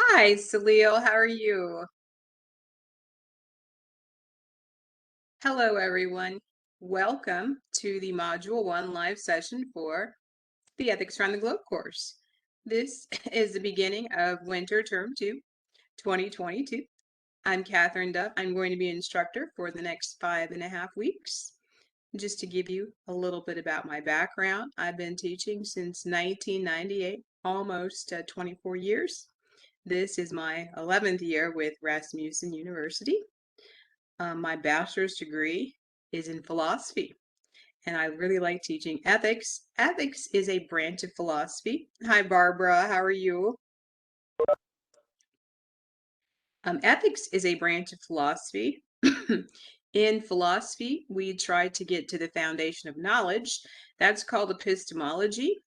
Hi, Salil. How are you? Hello, everyone. Welcome to the Module 1 live session for the Ethics Around the Globe course. This is the beginning of Winter Term 2, 2022. I'm Catherine Duff. I'm going to be an instructor for the next 5.5 weeks. Just to give you a little bit about my background, I've been teaching since 1998, almost 24 years. This is my 11th year with Rasmussen University. My bachelor's degree is in philosophy, and I really like teaching ethics. Ethics is a branch of philosophy. Hi, Barbara. How are you? Ethics is a branch of philosophy. In philosophy, we try to get to the foundation of knowledge. That's called epistemology.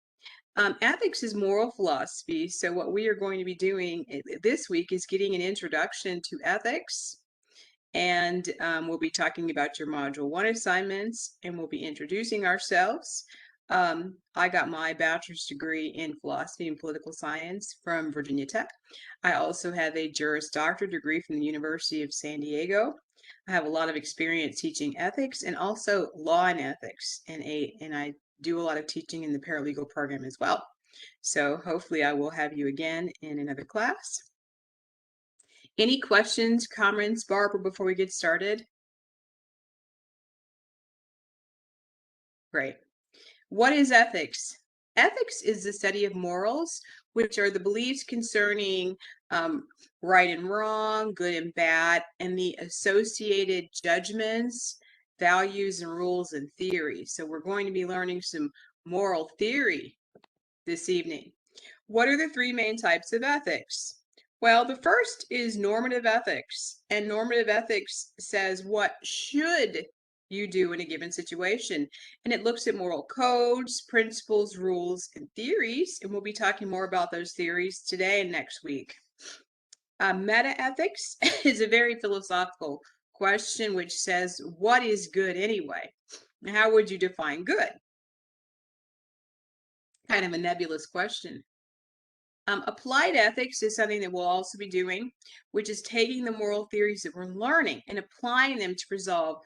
Ethics is moral philosophy. So what we are going to be doing this week is getting an introduction to ethics. And we'll be talking about your Module 1 assignments, and we'll be introducing ourselves. I got my bachelor's degree in philosophy and political science from Virginia Tech. I also have a Juris Doctor degree from the University of San Diego. I have a lot of experience teaching ethics and also law and ethics, and I do a lot of teaching in the paralegal program as well. So hopefully I will have you again in another class. Any questions, comments, Barbara, before we get started? Great. What is ethics? Ethics is the study of morals, which are the beliefs concerning right and wrong, good and bad, and the associated judgments, values, and rules and theories. So we're going to be learning some moral theory this evening. What are the three main types of ethics? Well, the first is normative ethics, and normative ethics says what should you do in a given situation, and it looks at moral codes, principles, rules, and theories, and we'll be talking more about those theories today and next week. Meta-ethics is a very philosophical question which says, what is good anyway? And how would you define good? Kind of a nebulous question. Applied ethics is something that we'll also be doing, which is taking the moral theories that we're learning and applying them to resolve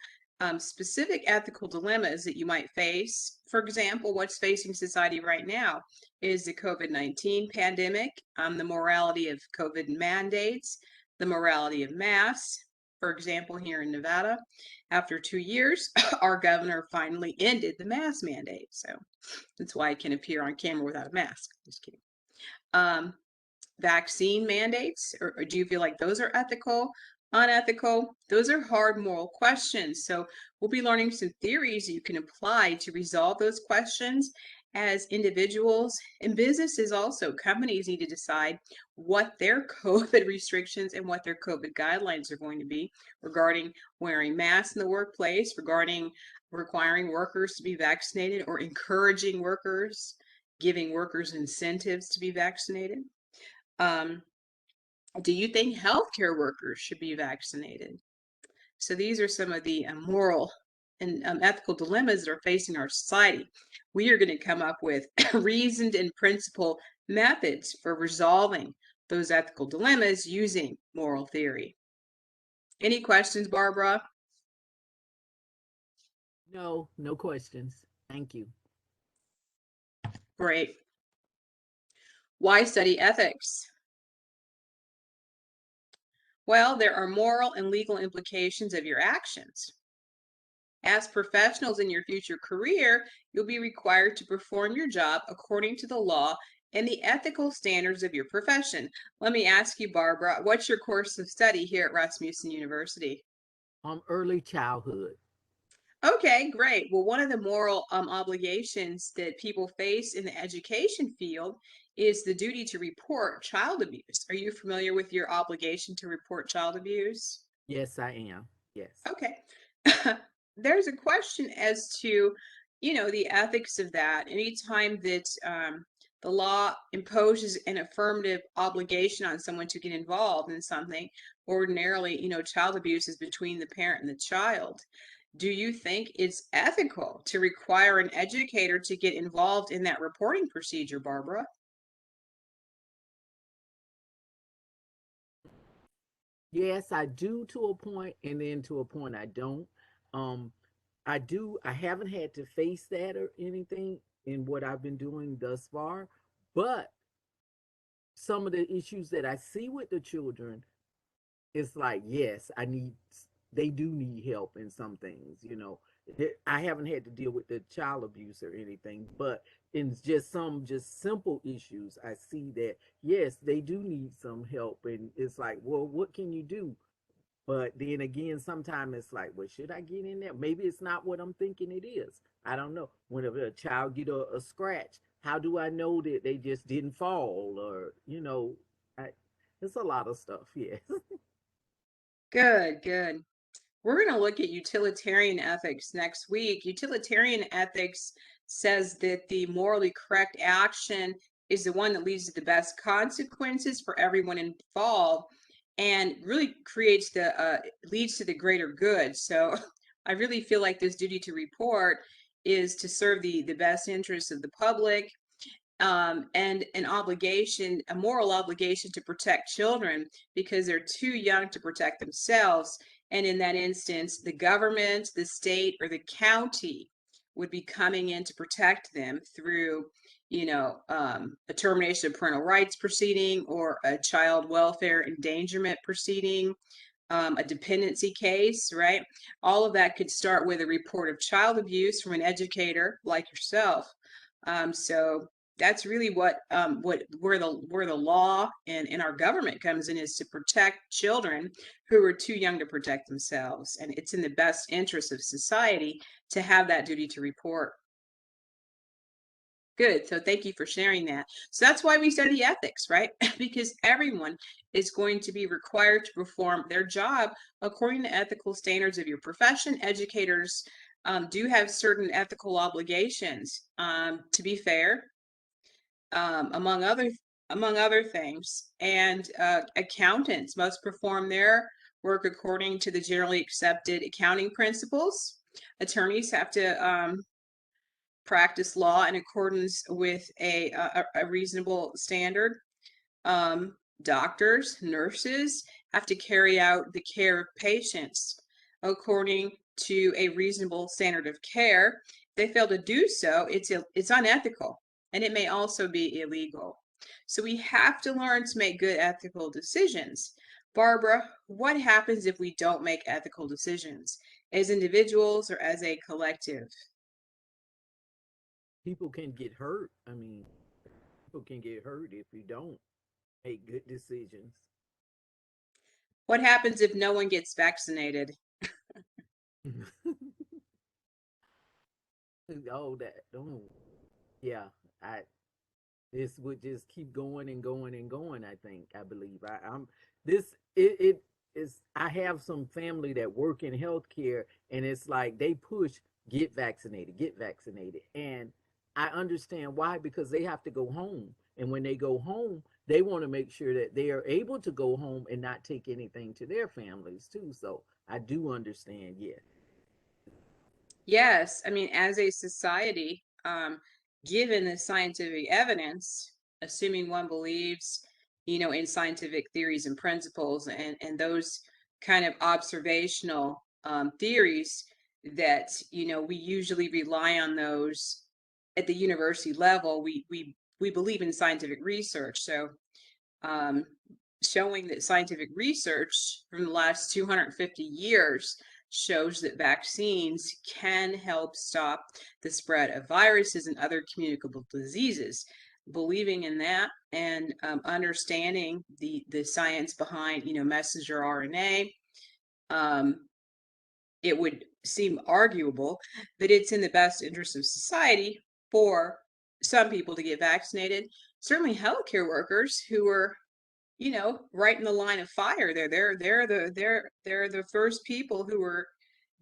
specific ethical dilemmas that you might face. For example, what's facing society right now is the COVID-19 pandemic, the morality of COVID mandates, the morality of masks. For example, here in Nevada, after 2 years, our governor finally ended the mask mandate. So that's why I can appear on camera without a mask. Just kidding. Um, Vaccine mandates, or do you feel like those are ethical, unethical? Those are hard moral questions. So we'll be learning some theories that you can apply to resolve those questions as individuals and businesses also. Companies need to decide what their COVID restrictions and what their COVID guidelines are going to be regarding wearing masks in the workplace, regarding requiring workers to be vaccinated or encouraging workers, giving workers incentives to be vaccinated. Um, do you think healthcare workers should be vaccinated? So these are some of the moral and ethical dilemmas that are facing our society. We are going to come up with reasoned and principled methods for resolving those ethical dilemmas using moral theory. Any questions, Barbara? No, no questions. Thank you. Great. Why study ethics? Well, there are moral and legal implications of your actions. As professionals in your future career, you'll be required to perform your job according to the law and the ethical standards of your profession. Let me ask you, Barbara, what's your course of study here at Rasmussen University? Early childhood. Okay, great. Well, one of the moral obligations that people face in the education field is the duty to report child abuse. Are you familiar with your obligation to report child abuse? Yes, I am. Yes. Okay. There's a question as to, the ethics of that. Anytime that the law imposes an affirmative obligation on someone to get involved in something, ordinarily, child abuse is between the parent and the child. Do you think it's ethical to require an educator to get involved in that reporting procedure, Barbara? Yes, I do to a point, and then to a point I don't. Um, I do. I haven't had to face that or anything in what I've been doing thus far, but some of the issues that I see with the children, it's like, yes, I need. They do need help in some things. I haven't had to deal with the child abuse or anything, but in just some just simple issues, I see that yes, they do need some help, and it's like, well, what can you do? But then again, sometimes it's like, well, should I get in there? Maybe it's not what I'm thinking it is. I don't know. Whenever a child get a scratch, how do I know that they just didn't fall? Or, it's a lot of stuff, yes. Good, good. We're going to look at utilitarian ethics next week. Utilitarian ethics says that the morally correct action is the one that leads to the best consequences for everyone involved and really creates leads to the greater good. So I really feel like this duty to report is to serve the best interests of the public, and an obligation, a moral obligation to protect children because they're too young to protect themselves. And in that instance, the government, the state, or the county would be coming in to protect them through, a termination of parental rights proceeding or a child welfare endangerment proceeding, a dependency case, right? All of that could start with a report of child abuse from an educator like yourself. So that's really what where the law and our government comes in, is to protect children who are too young to protect themselves, and it's in the best interest of society to have that duty to report. Good. So thank you for sharing that. So that's why we study ethics, right? Because everyone is going to be required to perform their job according to ethical standards of your profession. Educators do have certain ethical obligations, to be fair, um, among other among other things. And accountants must perform their work according to the generally accepted accounting principles. Attorneys have to practice law in accordance with a reasonable standard. Doctors, nurses have to carry out the care of patients according to a reasonable standard of care. If they fail to do so, it's unethical, and it may also be illegal. So we have to learn to make good ethical decisions. Barbara, what happens if we don't make ethical decisions as individuals or as a collective? People can get hurt. I mean, people can get hurt if you don't make good decisions. What happens if no one gets vaccinated? Oh, that, oh, yeah. I This would just keep going and going and going. I believe I'm this it is. I have some family that work in healthcare, and it's like they push get vaccinated, and I understand why, because they have to go home, and when they go home, they want to make sure that they are able to go home and not take anything to their families too. So I do understand. Yes. Yes, I mean, as a society, given the scientific evidence, assuming one believes, in scientific theories and principles, and those kind of observational theories that, we usually rely on those at the university level. We believe in scientific research. So um, showing that scientific research from the last 250 years shows that vaccines can help stop the spread of viruses and other communicable diseases. Believing in that and understanding the science behind, messenger RNA, um, it would seem arguable that it's in the best interest of society for some people to get vaccinated. Certainly, healthcare workers who are, right in the line of fire. They're the first people who are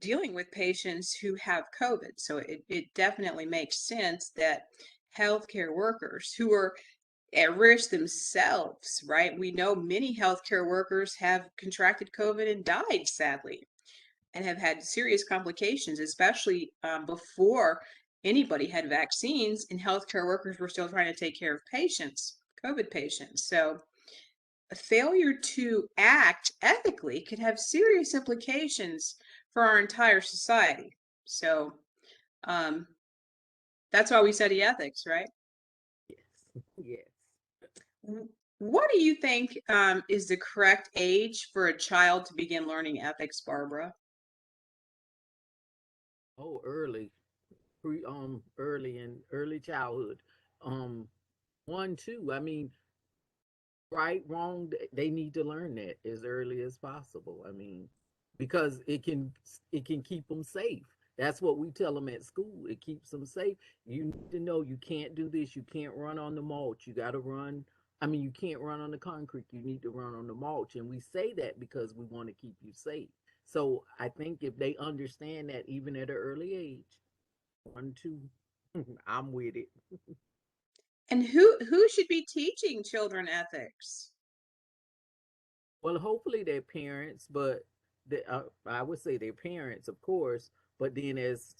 dealing with patients who have COVID. So it definitely makes sense that healthcare workers who are at risk themselves, right? We know many healthcare workers have contracted COVID and died, sadly, and have had serious complications, especially before anybody had vaccines, and healthcare workers were still trying to take care of patients, COVID patients. So a failure to act ethically could have serious implications for our entire society. So um, that's why we study ethics, right? Yes. Yes. What do you think is the correct age for a child to begin learning ethics, Barbara? Oh, early, early in early childhood. Um, 1, 2. I mean, right, wrong, they need to learn that as early as possible. I mean, because it can keep them safe. That's what we tell them at school. It keeps them safe. You need to know you can't do this. You can't run on the mulch. You got to run. I mean, you can't run on the concrete. You need to run on the mulch. And we say that because we want to keep you safe. So I think if they understand that even at an early age, 1, 2, I'm with it. And who should be teaching children ethics? Well, hopefully their parents, but I would say their parents, of course. But then as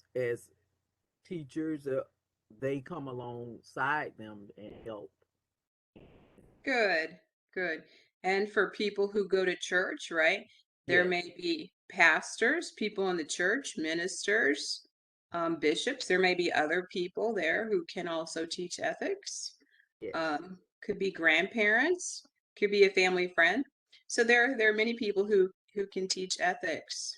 teachers, they come alongside them and help. Good, good. And for people who go to church, right? There Yes, may be pastors, people in the church, ministers, bishops. There may be other people there who can also teach ethics. yes, Could be grandparents, could be a family friend. So there are many people who can teach ethics.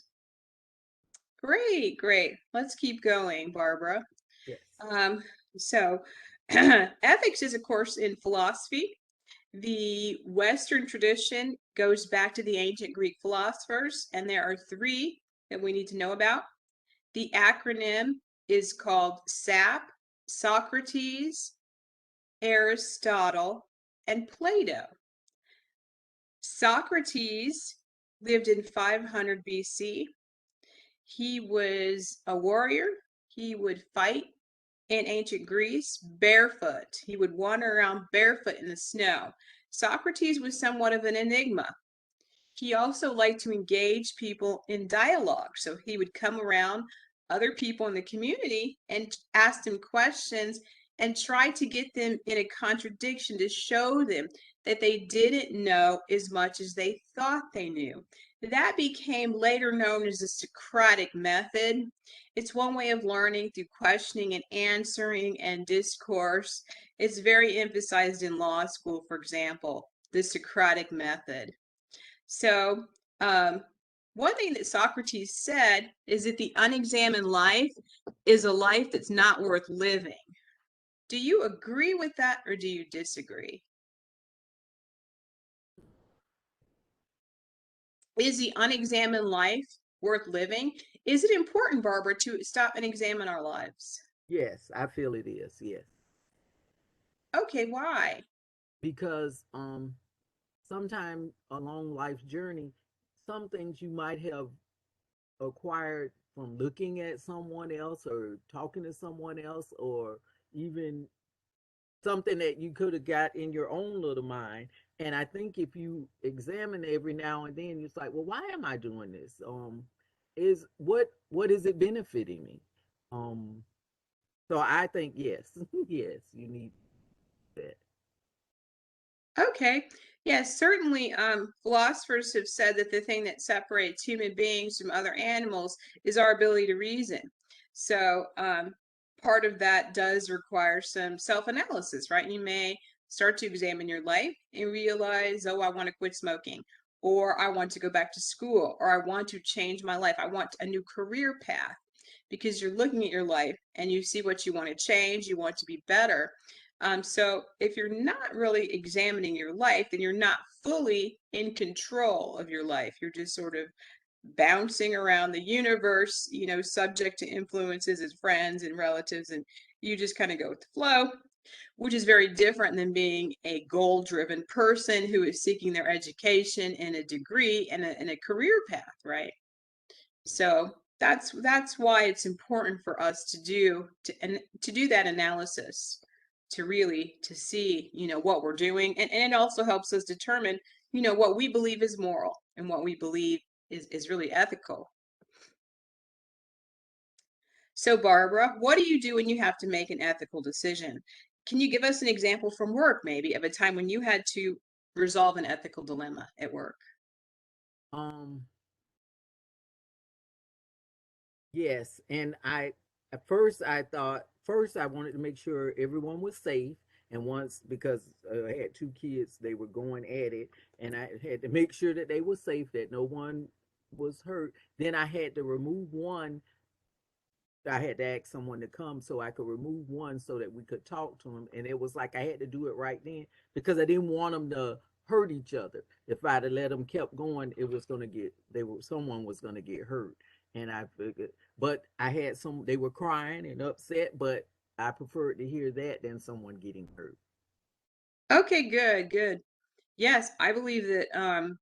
Great, great. Let's keep going, Barbara. yes, Um, so ethics is a course in philosophy. The Western tradition goes back to the ancient Greek philosophers, and there are three that we need to know about. The acronym is called SAP, Socrates, Aristotle, and Plato. Socrates lived in 500 BC. He was a warrior. He would fight in ancient Greece barefoot. He would wander around barefoot in the snow. Socrates was somewhat of an enigma. He also liked to engage people in dialogue. So he would come around other people in the community and ask them questions and try to get them in a contradiction to show them that they didn't know as much as they thought they knew. That became later known as the Socratic method. It's one way of learning through questioning and answering and discourse. It's very emphasized in law school, for example, the Socratic method. So, one thing that Socrates said is that the unexamined life is a life that's not worth living. Do you agree with that or do you disagree? Is the unexamined life worth living? Is it important, Barbara, to stop and examine our lives? yes. I feel it is. Yes, Okay, why? because sometime along life's journey, some things you might have acquired from looking at someone else or talking to someone else or even something that you could have got in your own little mind. And I think if you examine every now and then, it's like, well, why am I doing this? Is what is it benefiting me? Um, so I think yes, yes, you need that. Okay. Yes, certainly philosophers have said that the thing that separates human beings from other animals is our ability to reason. So part of that does require some self-analysis, right? You may start to examine your life and realize, oh, I want to quit smoking, or I want to go back to school, or I want to change my life. I want a new career path because you're looking at your life and you see what you want to change, you want to be better. So if you're not really examining your life, then you're not fully in control of your life. You're just sort of bouncing around the universe, subject to influences as friends and relatives, and you just kind of go with the flow, which is very different than being a goal-driven person who is seeking their education and a degree and a career path, right? So that's why it's important for us to do that analysis, to really to see, what we're doing. And it also helps us determine, what we believe is moral and what we believe is really ethical. So Barbara, what do you do when you have to make an ethical decision? Can you give us an example from work maybe of a time when you had to resolve an ethical dilemma at work? Um, yes, and I at first I thought first I wanted to make sure everyone was safe, and once because I had two kids, they were going at it, and I had to make sure that they were safe, that no one was hurt. Then I had to remove one. I had to ask someone to come so I could remove one so that we could talk to him. And it was like I had to do it right then because I didn't want them to hurt each other. If I'd have let them kept going, it was gonna get someone was gonna get hurt. And I figured, but I had some. They were crying and upset, but I preferred to hear that than someone getting hurt. Okay, good, good. Yes, I believe that,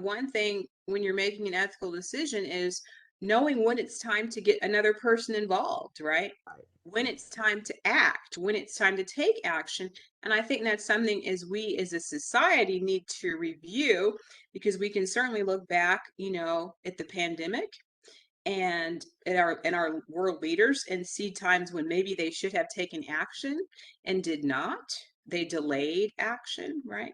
one thing when you're making an ethical decision is knowing when it's time to get another person involved, right? Right. When it's time to act, when it's time to take action. And I think that's something as we as a society need to review because we can certainly look back, at the pandemic and at our world leaders and see times when maybe they should have taken action and did not. They delayed action, right?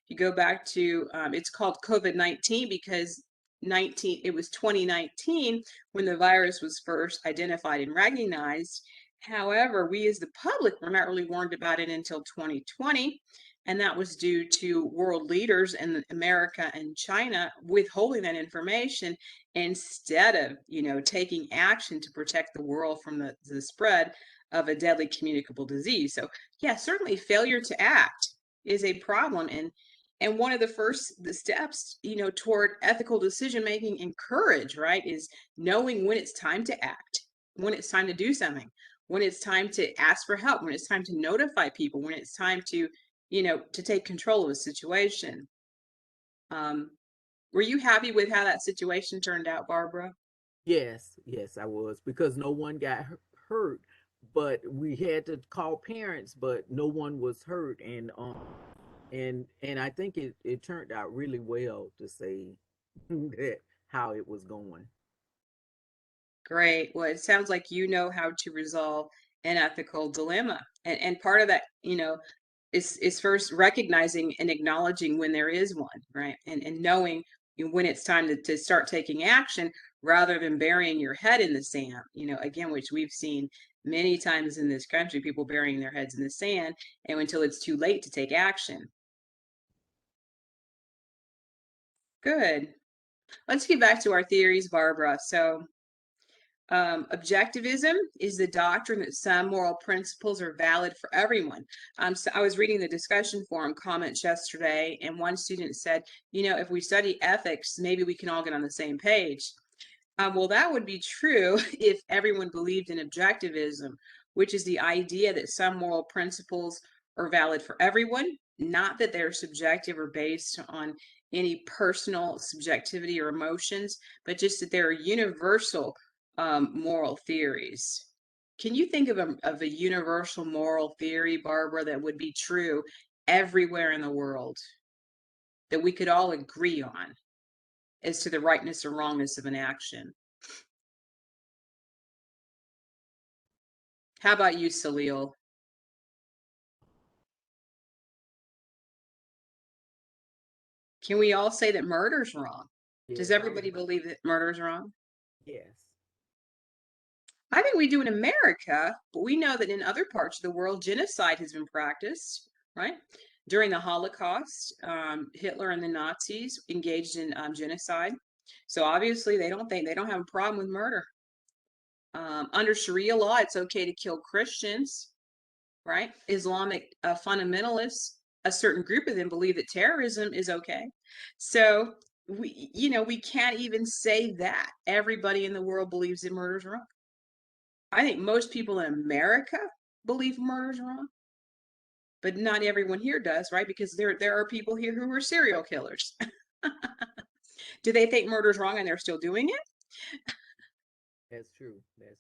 You go back to it's called COVID-19 because 19 it was 2019 when the virus was first identified and recognized. However, we as the public were not really warned about it until 2020, and that was due to world leaders in America and China withholding that information instead of, taking action to protect the world from the spread of a deadly communicable disease. So, yeah, certainly failure to act is a problem, and one of the steps, toward ethical decision making and courage, right, is knowing when it's time to act, when it's time to do something, when it's time to ask for help, when it's time to notify people, when it's time to, to take control of a situation. um were you happy with how that situation turned out, Barbara? Yes, yes, I was because no one got hurt, but we had to call parents, but no one was hurt, and I think it turned out really well to say that how it was going. Great. Well, it sounds like you know how to resolve an ethical dilemma. And part of that, is first recognizing and acknowledging when there is one, right? And knowing when it's time to start taking action rather than burying your head in the sand, again, which we've seen many times in this country, people burying their heads in the sand and until it's too late to take action. Good. Let's get back to our theories, Barbara. So, objectivism is the doctrine that some moral principles are valid for everyone. So I was reading the discussion forum comments yesterday, and one student said, if we study ethics, maybe we can all get on the same page. Well, that would be true if everyone believed in objectivism, which is the idea that some moral principles are valid for everyone, not that they're subjective or based on any personal subjectivity or emotions, but just that they're universal moral theories. Can you think of a universal moral theory, Barbara, that would be true everywhere in the world that we could all agree on as to the rightness or wrongness of an action? How about you, Salil? Can we all say that murder's wrong? Does Yes, I would. everybody believe that murder's wrong? Yes, I think we do in America, but we know that in other parts of the world, genocide has been practiced, right? During the Holocaust, Hitler and the Nazis engaged in genocide. So obviously, they don't have a problem with murder. Under Sharia law, it's okay to kill Christians, right? Islamic fundamentalists, a certain group of them believe that terrorism is okay. So we can't even say that everybody in the world believes that murder is wrong. I think most people in America believe murder is wrong, but not everyone here does, right? Because there are people here who are serial killers. Do they think murder is wrong and they're still doing it? that's true. That's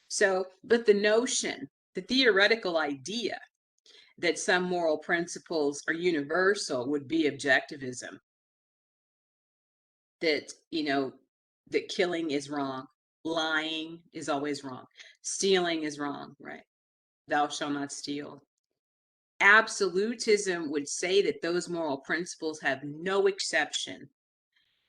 So, but the theoretical idea that some moral principles are universal would be objectivism. That, that killing is wrong, lying is always wrong, stealing is wrong, right? thou shalt not steal. Absolutism would say that those moral principles have no exception.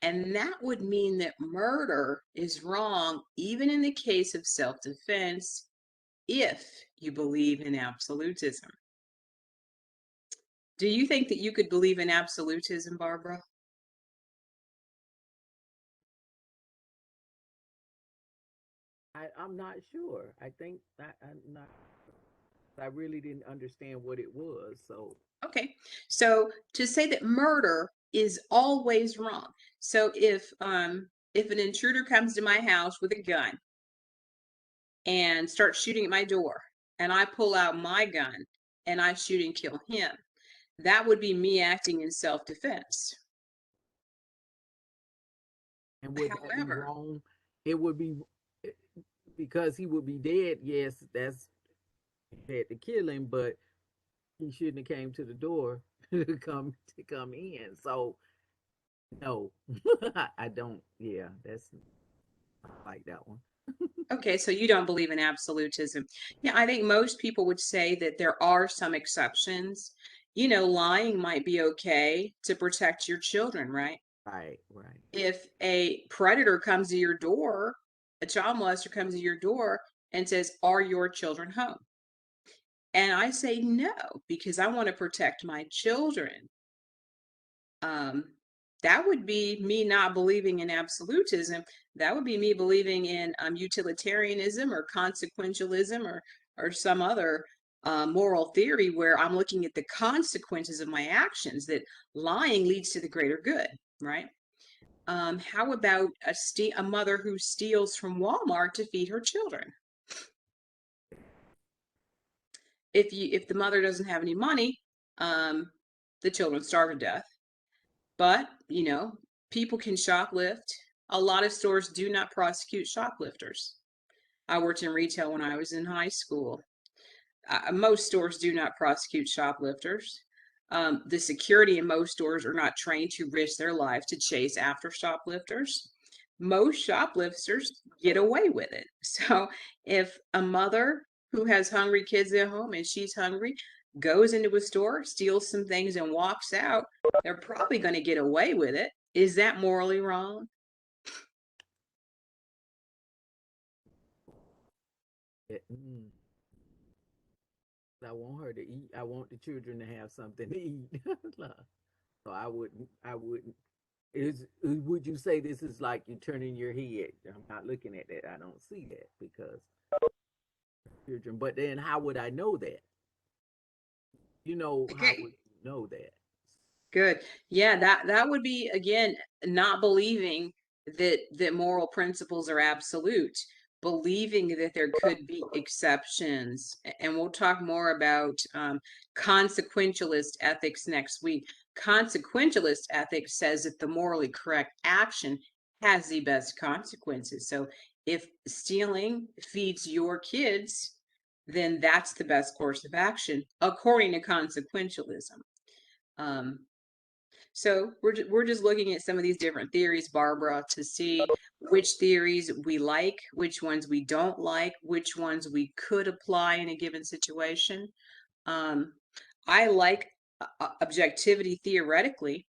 And that would mean that murder is wrong, even in the case of self defense, if you believe in absolutism. Do you think that you could believe in absolutism, Barbara? I'm not sure. I think I'm not. I really didn't understand what it was. So Okay. So to say that murder is always wrong. So if an intruder comes to my house with a gun and starts shooting at my door, and I pull out my gun and I shoot and kill him, that would be me acting in self-defense. and would that be However, wrong? It would be because he would be dead. Yes, that's had to kill him, but he shouldn't have came to the door to come in. So no, I don't. Yeah, that's I like that one. okay, so you don't believe in absolutism. Yeah, I think most people would say that there are some exceptions. You know, lying might be okay to protect your children, right? Right, right. If a predator comes to your door, a child molester comes to your door and says, "Are your children home?" And I say no, because I want to protect my children. um, that would be me not believing in absolutism. That would be me believing in utilitarianism or consequentialism or some other moral theory where I'm looking at the consequences of my actions, that lying leads to the greater good, right? How about a mother who steals from Walmart to feed her children? If the mother doesn't have any money, um, the children starve to death. But, people can shoplift. A lot of stores do not prosecute shoplifters. I worked in retail when I was in high school. Most stores do not prosecute shoplifters. The security in most stores are not trained to risk their life to chase after shoplifters. Most shoplifters get away with it. So if a mother who has hungry kids at home and she's hungry goes into a store, steals some things, and walks out, they're probably going to get away with it. Is that morally wrong? I want her to eat. I want the children to have something to eat. So I wouldn't. I wouldn't. Is would you say this is like you turning your head? I'm not looking at that. I don't see that because children. But then, how would I know that? How would Okay. you know that? Good. Yeah, that would be again not believing that moral principles are absolute, believing that there could be exceptions. And we'll talk more about consequentialist ethics next week. Consequentialist ethics says that the morally correct action has the best consequences. So if stealing feeds your kids, then that's the best course of action according to consequentialism. Um, so we're just looking at some of these different theories, Barbara, to see which theories we like, which ones we don't like, which ones we could apply in a given situation. Um, I like objectivity theoretically,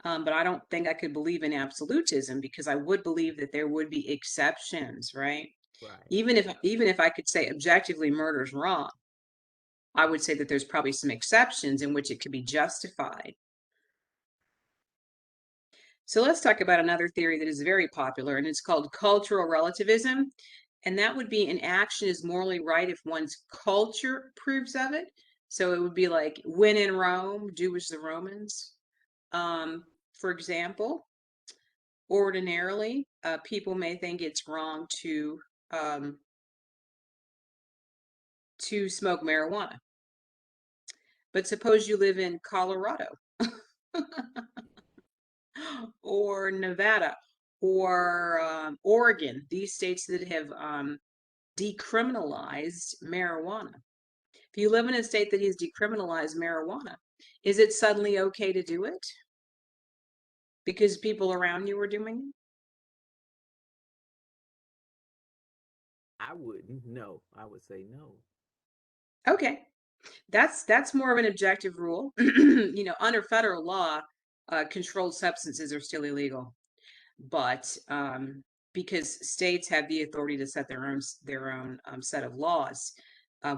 but I don't think I could believe in absolutism, because I would believe that there would be exceptions, right? Right. Even if I could say objectively murder's wrong, I would say that there's probably some exceptions in which it could be justified. So let's talk about another theory that is very popular, and it's called cultural relativism. And that would be an action is morally right if one's culture approves of it. So it would be like, when in Rome, do as the Romans. For example, ordinarily, people may think it's wrong um, to smoke marijuana. But suppose you live in Colorado or Nevada or Oregon, these states that have decriminalized marijuana. If you live in a state that has decriminalized marijuana, is it suddenly okay to do it because people around you are doing it? I wouldn't. No, I would say no. Okay. That's more of an objective rule. Under federal law, controlled substances are still illegal, but because states have the authority to set their own set of laws.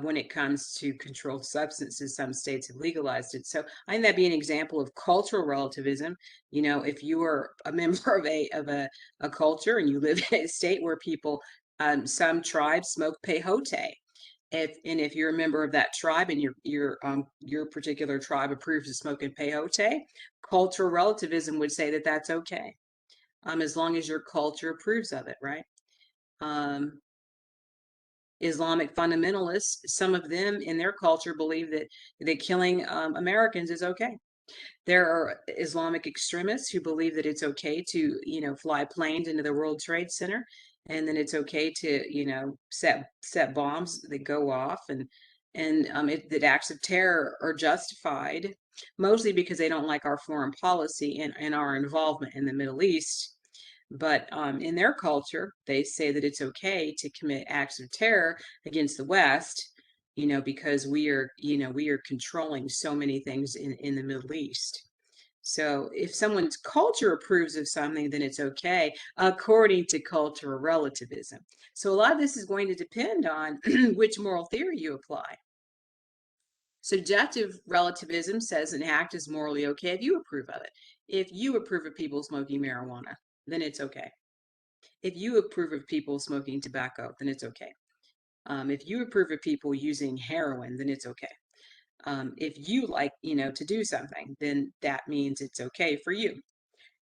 When it comes to controlled substances, some states have legalized it. So I think that'd be an example of cultural relativism. If you are a member of a culture and you live in a state where people, some tribes smoke peyote, if you're a member of that tribe and your particular tribe approves of smoking peyote, cultural relativism would say that that's okay, as long as your culture approves of it, right? Um, Islamic fundamentalists, some of them in their culture believe that killing Americans is okay. There are Islamic extremists who believe that it's okay to, fly planes into the World Trade Center, and then it's okay to, set bombs that go off, that acts of terror are justified, mostly because they don't like our foreign policy and our involvement in the Middle East. But in their culture, they say that it's okay to commit acts of terror against the West, because we are controlling so many things in the Middle East. So if someone's culture approves of something, then it's okay, according to cultural relativism. So a lot of this is going to depend on which moral theory you apply. Subjective relativism says an act is morally okay if you approve of it. If you approve of people smoking marijuana, then it's okay. If you approve of people smoking tobacco, then it's okay. If you approve of people using heroin, then it's okay. If you like, to do something, then that means it's okay for you.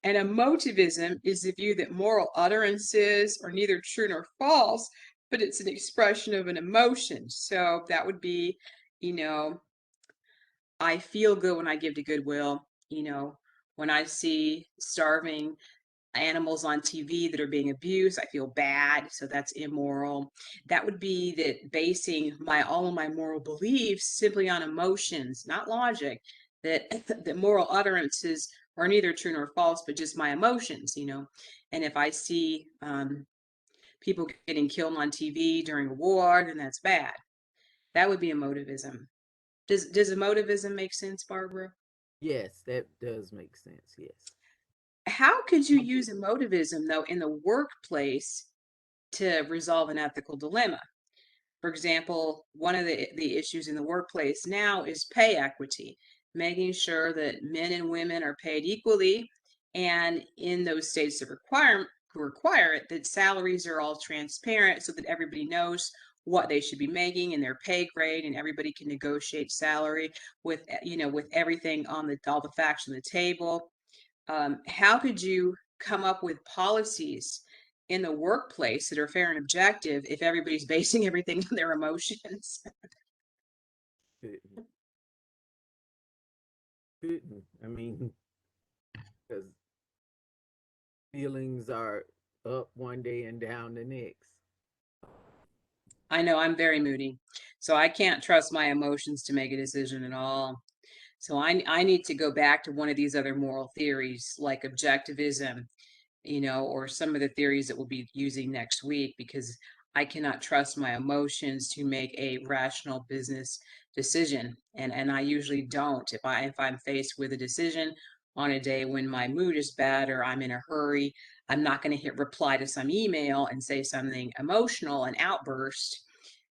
And emotivism is the view that moral utterances are neither true nor false, but it's an expression of an emotion. So that would be, you know, I feel good when I give to Goodwill. When I see starving animals on TV that are being abused, I feel bad, so that's immoral. That would be that basing my all of my moral beliefs simply on emotions, not logic. That the moral utterances are neither true nor false, but just my emotions. And if I see people getting killed on TV during a war, then that's bad. That would be emotivism. Does emotivism make sense, Barbara? Yes, that does make sense. Yes. How could you use emotivism though in the workplace to resolve an ethical dilemma? For example, one of the issues in the workplace now is pay equity, making sure that men and women are paid equally, and in those states that require it, that salaries are all transparent so that everybody knows what they should be making in their pay grade, and everybody can negotiate salary with everything on all the facts on the table. How could you come up with policies in the workplace that are fair and objective if everybody's basing everything on their emotions? Couldn't. Couldn't. I mean, because feelings are up one day and down the next. I know I'm very moody, so I can't trust my emotions to make a decision at all. So I need to go back to one of these other moral theories like objectivism, or some of the theories that we'll be using next week, because I cannot trust my emotions to make a rational business decision. And I usually don't. If I'm faced with a decision on a day when my mood is bad or I'm in a hurry, I'm not going to hit reply to some email and say something emotional and outburst,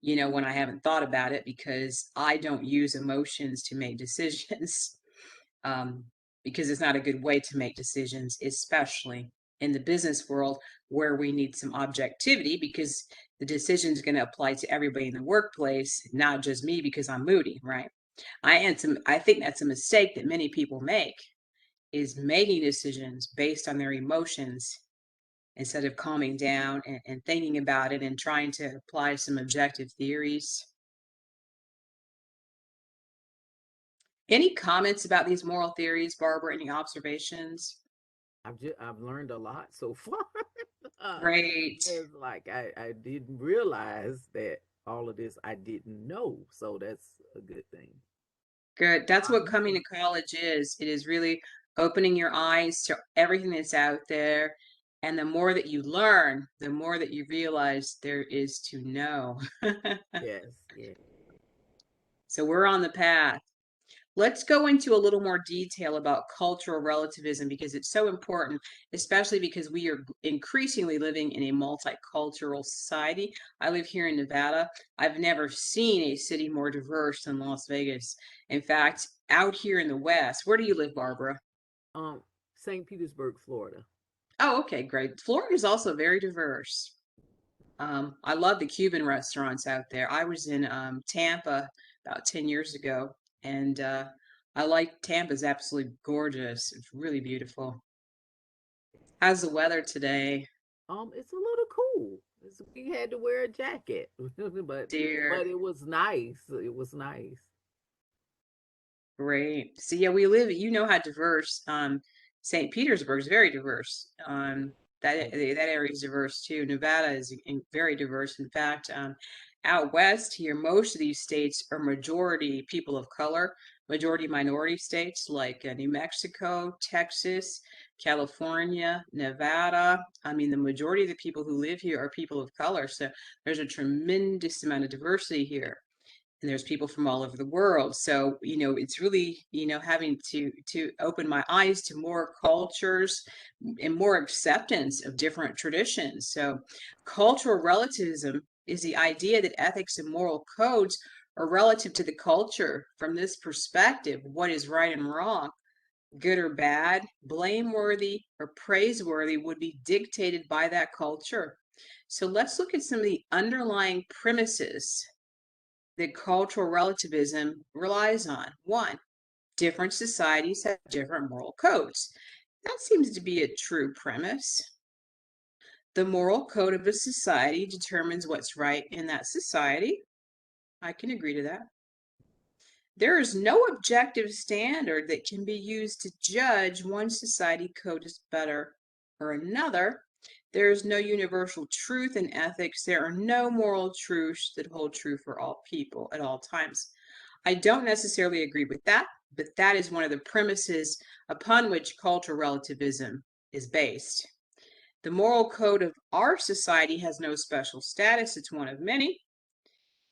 when I haven't thought about it, because I don't use emotions to make decisions. um, because it's not a good way to make decisions, especially in the business world where we need some objectivity, because the decision is going to apply to everybody in the workplace, not just me because I'm moody, right? I think that's a mistake that many people make, is making decisions based on their emotions instead of calming down and thinking about it and trying to apply some objective theories. Any comments about these moral theories, Barbara? Any observations? I've learned a lot so far. Great. It's like I didn't realize that all of this I didn't know, so that's a good thing. Good. That's what You coming know, to college is. It is really opening your eyes to everything that's out there. And the more that you learn, the more that you realize there is to know. yes, yes. So we're on the path. Let's go into a little more detail about cultural relativism because it's so important, especially because we are increasingly living in a multicultural society. I live here in Nevada. I've never seen a city more diverse than Las Vegas. In fact, out here in the West, where do you live, Barbara? Um, St. Petersburg, Florida. Oh, okay, great. Florida is also very diverse. I love the Cuban restaurants out there. I was in Tampa about 10 years ago, and I like Tampa's absolutely gorgeous. It's really beautiful. How's the weather today, It's a little cool. We had to wear a jacket, dear? but it was nice. It was nice. Great. So yeah, we live, you know how diverse St. Petersburg is very diverse. That Oh, that area is diverse too. Nevada is very diverse. In fact, out west here, most of these states are majority people of color, majority minority states like New Mexico, Texas, California, Nevada. I mean, the majority of the people who live here are people of color. So there's a tremendous amount of diversity here, and there's people from all over the world. So it's really having to open my eyes to more cultures and more acceptance of different traditions. So cultural relativism is the idea that ethics and moral codes are relative to the culture. From this perspective, what is right and wrong, good or bad, blameworthy or praiseworthy, would be dictated by that culture. So let's look at some of the underlying premises that cultural relativism relies on. One, different societies have different moral codes. That seems to be a true premise. The moral code of a society determines what's right in that society. I can agree to that. There is no objective standard that can be used to judge one society code is better or another. There is no universal truth in ethics. There are no moral truths that hold true for all people at all times. I don't necessarily agree with that, but that is one of the premises upon which cultural relativism is based. The moral code of our society has no special status, it's one of many,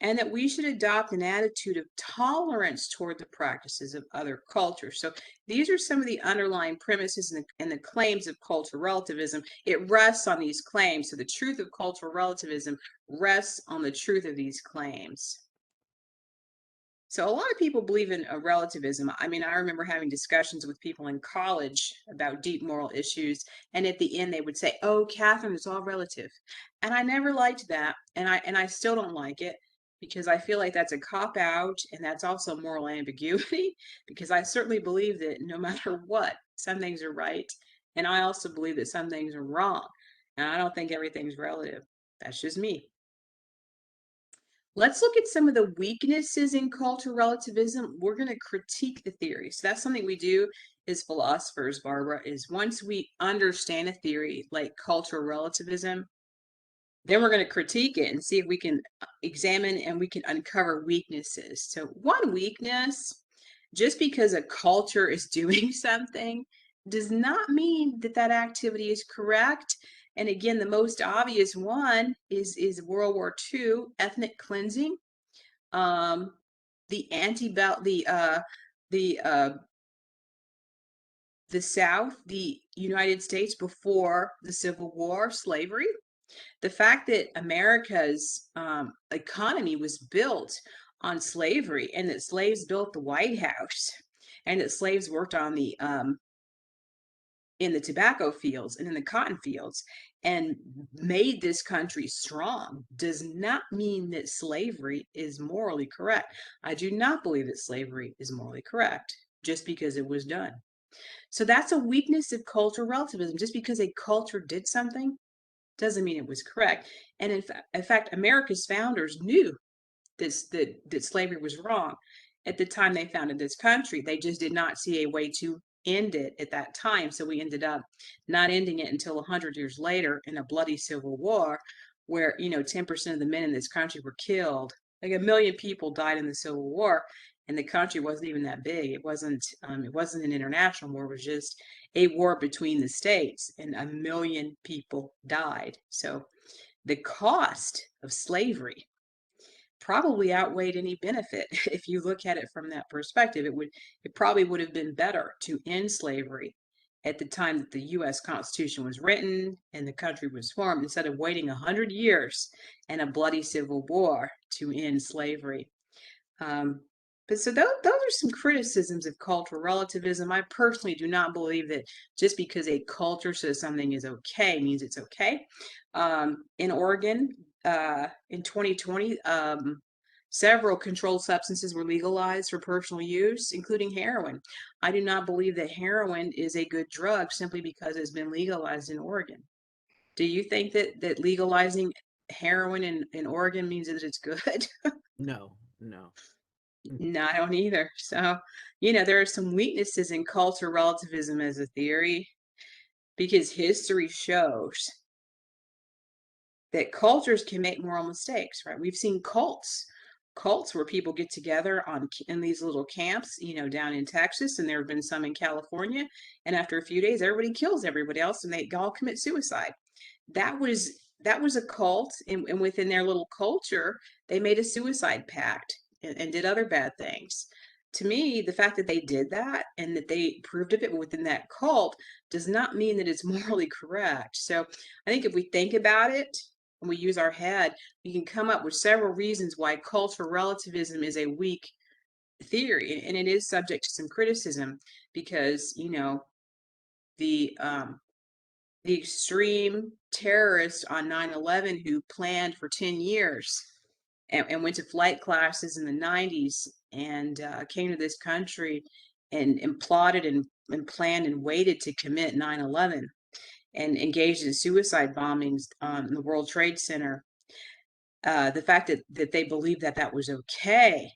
and that we should adopt an attitude of tolerance toward the practices of other cultures. So these are some of the underlying premises and the claims of cultural relativism. It rests on these claims. So the truth of cultural relativism rests on the truth of these claims. So a lot of people believe in relativism. I mean, I remember having discussions with people in college about deep moral issues, and at the end they would say, "Oh, Catherine, it's all relative," and I never liked that, and I still don't like it because I feel like that's a cop out, and that's also moral ambiguity. Because I certainly believe that no matter what, some things are right, and I also believe that some things are wrong, and I don't think everything's relative. That's just me. Let's look at some of the weaknesses in cultural relativism. We're going to critique the theory. So that's something we do as philosophers, Barbara, is once we understand a theory like cultural relativism, then we're going to critique it and see if we can examine and we can uncover weaknesses. So one weakness, just because a culture is doing something does not mean that that activity is correct. And again, the most obvious one is World War II, ethnic cleansing. um, the the the South, the United States before the Civil War, slavery. The fact that America's economy was built on slavery, and that slaves built the White House, and that slaves worked on the in the tobacco fields and in the cotton fields and made this country strong, does not mean that slavery is morally correct. I do not believe that slavery is morally correct just because it was done. So that's a weakness of cultural relativism. Just because a culture did something doesn't mean it was correct. And in fact, America's founders knew that slavery was wrong at the time they founded this country. They just did not see a way to end it at that time. So we ended up not ending it until 100 years later in a bloody civil war where 10% of the men in this country were killed. Like 1 million people died in the Civil War, and the country wasn't even that big. It wasn't an international war. It was just a war between the states, and 1 million people died. So the cost of slavery, probably outweighed any benefit. If you look at it from that perspective, it probably would have been better to end slavery at the time that the US Constitution was written and the country was formed, instead of waiting 100 years and a bloody civil war to end slavery. Um, but so those are some criticisms of cultural relativism. I personally do not believe that just because a culture says something is okay means it's okay. In Oregon, in 2020, several controlled substances were legalized for personal use, including heroin. I do not believe that heroin is a good drug simply because it's been legalized in Oregon. Do you think that legalizing heroin in Oregon means that it's good? No, no. No, I don't either. So, there are some weaknesses in cultural relativism as a theory because history shows that cultures can make moral mistakes, right? We've seen cults where people get together in these little camps, down in Texas, and there have been some in California, and after a few days, everybody kills everybody else, and they all commit suicide. That was a cult, and within their little culture, they made a suicide pact and did other bad things. To me, the fact that they did that and that they approved of it within that cult does not mean that it's morally correct. So I think if we think about it and we use our head, we can come up with several reasons why cultural relativism is a weak theory, and it is subject to some criticism because, the the extreme terrorist on 9/11 who planned for 10 years and went to flight classes in the 90s and came to this country and plotted and planned and waited to commit 9/11 and engaged in suicide bombings in the World Trade Center. The fact that they believed that was okay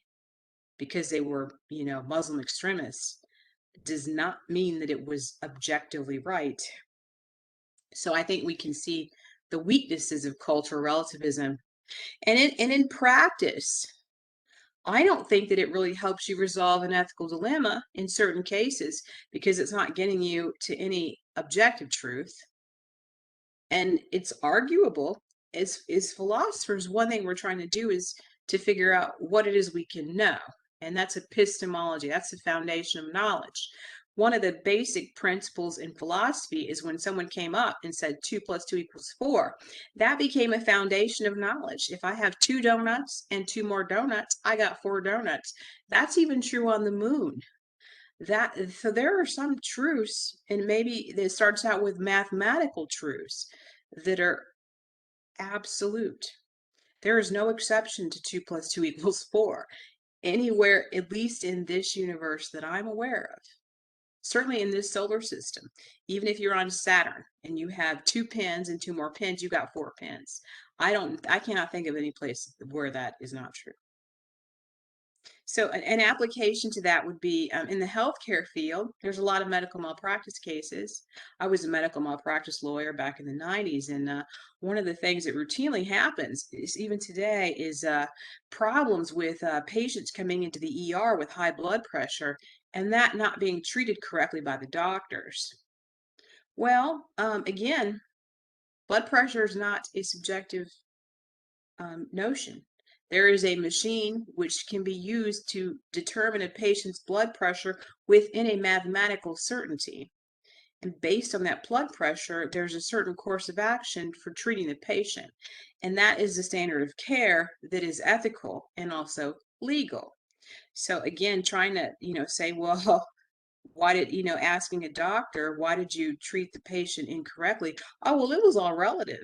because they were, Muslim extremists does not mean that it was objectively right. So I think we can see the weaknesses of cultural relativism. And in practice, I don't think that it really helps you resolve an ethical dilemma in certain cases because it's not getting you to any objective truth. And it's arguable. As philosophers, one thing we're trying to do is to figure out what it is we can know. And that's epistemology. That's the foundation of knowledge. One of the basic principles in philosophy is when someone came up and said 2 plus 2 equals 4, that became a foundation of knowledge. If I have 2 donuts and 2 more donuts, I got 4 donuts. That's even true on the moon. So there are some truths, and maybe it starts out with mathematical truths that are absolute. There is no exception to 2 plus 2 equals 4 anywhere, at least in this universe that I'm aware of. Certainly in this solar system. Even if you're on Saturn and you have 2 pins and 2 more pins, you got 4 pins. I cannot think of any place where that is not true. So an application to that would be in the healthcare field. There's a lot of medical malpractice cases. I was a medical malpractice lawyer back in the 90s, and one of the things that routinely happens is even today is problems with patients coming into the ER with high blood pressure and that not being treated correctly by the doctors. Well, again, blood pressure is not a subjective notion. There is a machine which can be used to determine a patient's blood pressure within a mathematical certainty. And based on that blood pressure, there's a certain course of action for treating the patient. And that is the standard of care that is ethical and also legal. So again, trying to, say, well, why did, asking a doctor, why did you treat the patient incorrectly? Oh, well, it was all relative.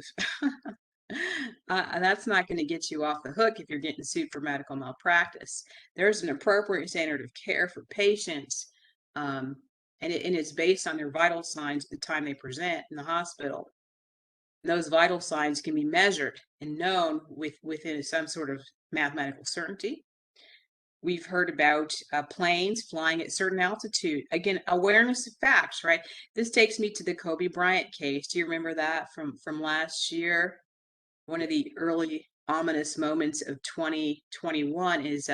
That's not going to get you off the hook if you're getting sued for medical malpractice. There's an appropriate standard of care for patients, um, and it's based on their vital signs at the time they present in the hospital. Those vital signs can be measured and known within some sort of mathematical certainty. We've heard about planes flying at certain altitude. Again, awareness of facts, right? This takes me to the Kobe Bryant case. Do you remember that from last year? One of the early ominous moments of 2021 is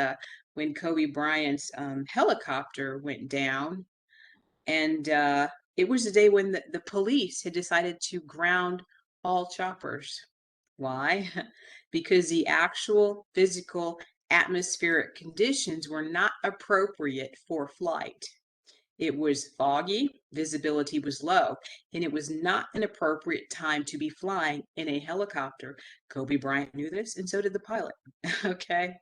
when Kobe Bryant's helicopter went down. And it was the day when the police had decided to ground all choppers. Why? because the actual physical atmospheric conditions were not appropriate for flight. It was foggy, visibility was low, and it was not an appropriate time to be flying in a helicopter. Kobe Bryant knew this, and so did the pilot. Okay.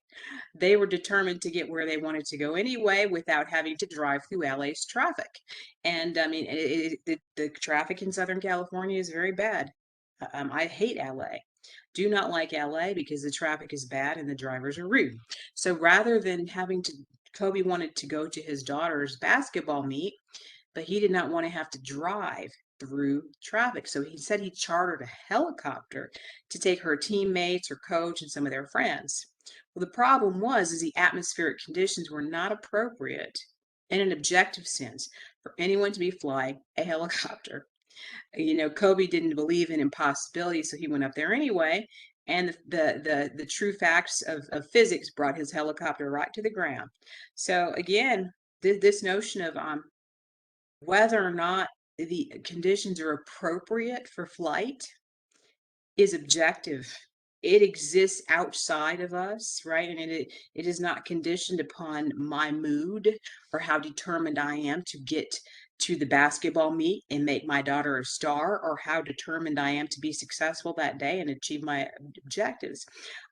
They were determined to get where they wanted to go anyway without having to drive through LA's traffic. And I mean, the traffic in Southern California is very bad. I hate LA. Do not like LA because the traffic is bad and the drivers are rude. So rather than having to, Kobe wanted to go to his daughter's basketball meet, but he did not want to have to drive through traffic. So he said he chartered a helicopter to take her teammates, her coach, and some of their friends. Well, the problem was is the atmospheric conditions were not appropriate in an objective sense for anyone to be flying a helicopter. Kobe didn't believe in impossibility, so he went up there anyway. And the true facts of physics brought his helicopter right to the ground. So again, this notion of whether or not the conditions are appropriate for flight is objective. It exists outside of us, right? And it is not conditioned upon my mood or how determined I am to get to the basketball meet and make my daughter a star, or how determined I am to be successful that day and achieve my objectives.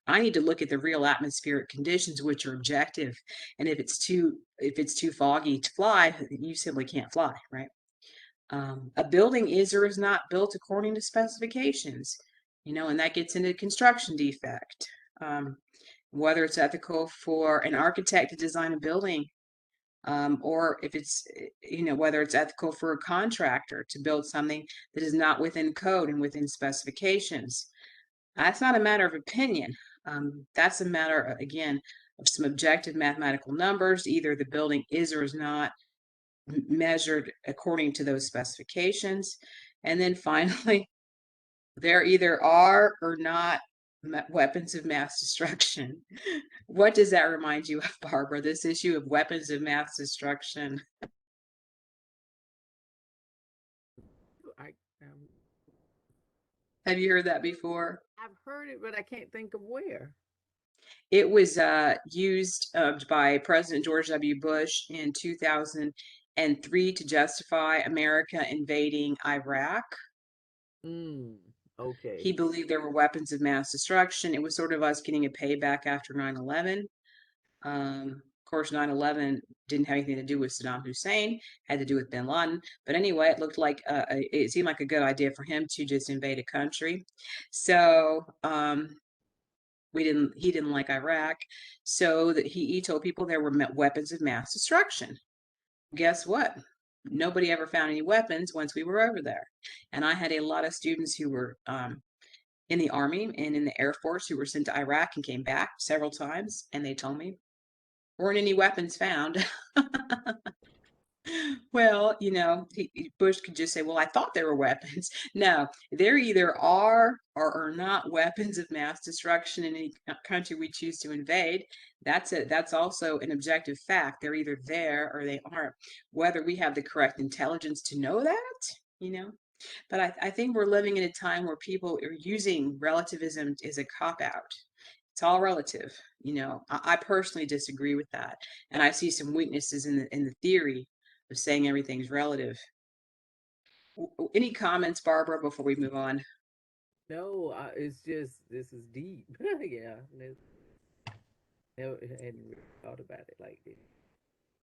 I need to look at the real atmospheric conditions, which are objective. And if it's too foggy to fly, you simply can't fly, right? A building is or is not built according to specifications, and that gets into construction defect. Um, whether it's ethical for an architect to design a building, or if it's, whether it's ethical for a contractor to build something that is not within code and within specifications. That's not a matter of opinion. That's a matter, again, of some objective mathematical numbers. Either the building is or is not measured according to those specifications. And then finally, there either are or not weapons of mass destruction. What does that remind you of, Barbara? This issue of weapons of mass destruction. I um, Have you heard that before? I've heard it, but I can't think of where. It was used by President George W. Bush in 2003 to justify America invading Iraq. Mm, okay. He believed there were weapons of mass destruction. It was sort of us getting a payback after 9/11. Of course, 9/11 didn't have anything to do with Saddam Hussein, had to do with bin Laden. But anyway, it looked like it seemed like a good idea for him to just invade a country. So he didn't like Iraq. So that he told people there were weapons of mass destruction. Guess what? Nobody ever found any weapons once we were over there. And I had a lot of students who were in the Army and in the Air Force who were sent to Iraq and came back several times, and they told me weren't any weapons found. Well, Bush could just say, "Well, I thought there were weapons." No, there either are or are not weapons of mass destruction in any country we choose to invade. That's it. That's also an objective fact. They're either there or they aren't. Whether we have the correct intelligence to know that, you know. But I think we're living in a time where people are using relativism as a cop out. It's all relative. I personally disagree with that. And I see some weaknesses in the theory of saying everything's relative. Any comments, Barbara, before we move on? No, it's just this is deep. Yeah, never hadn't really thought about it like this.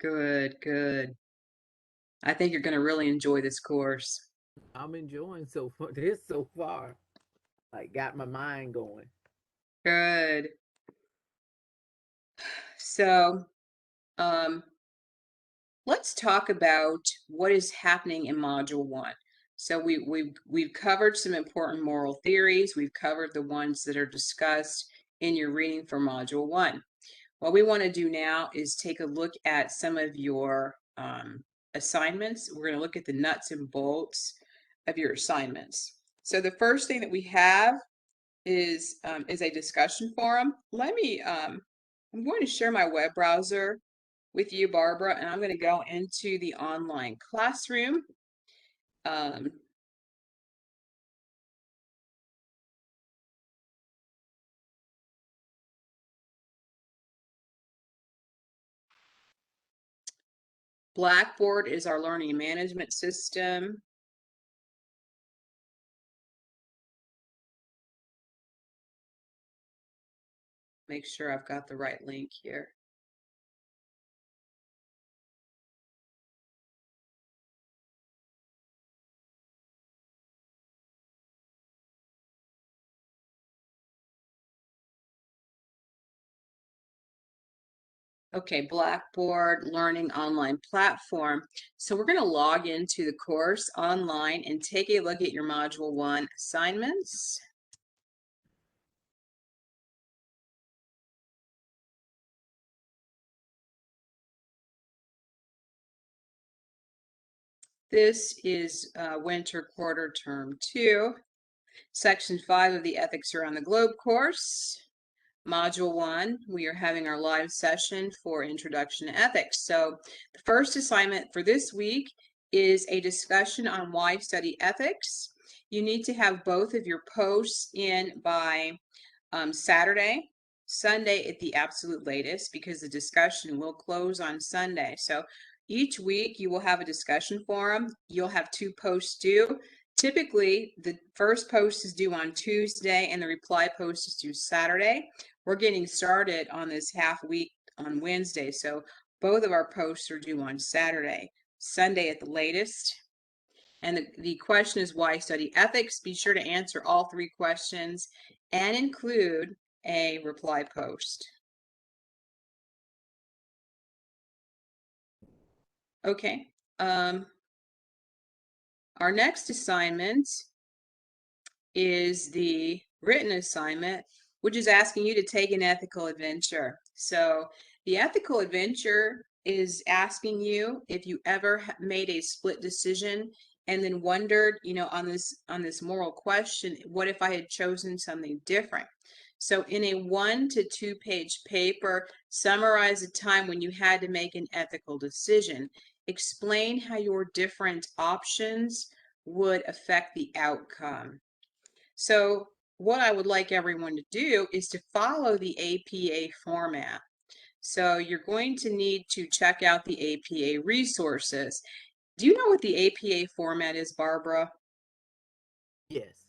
Good, good. I think you're going to really enjoy this course. I'm enjoying so far. This so far, like got my mind going. Good. So, um, let's talk about what is happening in Module 1. So we've covered some important moral theories. We've covered the ones that are discussed in your reading for Module 1. What we want to do now is take a look at some of your assignments. We're going to look at the nuts and bolts of your assignments. So the first thing that we have is a discussion forum. I'm going to share my web browser with you, Barbara, and I'm going to go into the online classroom. Um, Blackboard is our learning management system. Make sure I've got the right link here. Okay, Blackboard Learning Online Platform. So we're going to log into the course online and take a look at your Module 1 assignments. This is winter quarter term 2, section 5 of the Ethics Around the Globe course. Module 1, we are having our live session for Introduction to Ethics. So the first assignment for this week is a discussion on why study ethics. You need to have both of your posts in by Saturday, Sunday at the absolute latest, because the discussion will close on Sunday. So each week you will have a discussion forum. You'll have 2 posts due. Typically, the first post is due on Tuesday and the reply post is due Saturday. We're getting started on this half week on Wednesday, so both of our posts are due on Saturday, Sunday at the latest. And the question is why study ethics? Be sure to answer all 3 questions and include a reply post. Okay. Our next assignment is the written assignment, which is asking you to take an ethical adventure. So the ethical adventure is asking you if you ever made a split decision and then wondered, on this moral question, what if I had chosen something different? So in a 1 to 2 page paper, summarize a time when you had to make an ethical decision. Explain how your different options would affect the outcome. So what I would like everyone to do is to follow the APA format. So you're going to need to check out the APA resources. Do you know what the APA format is, Barbara? Yes.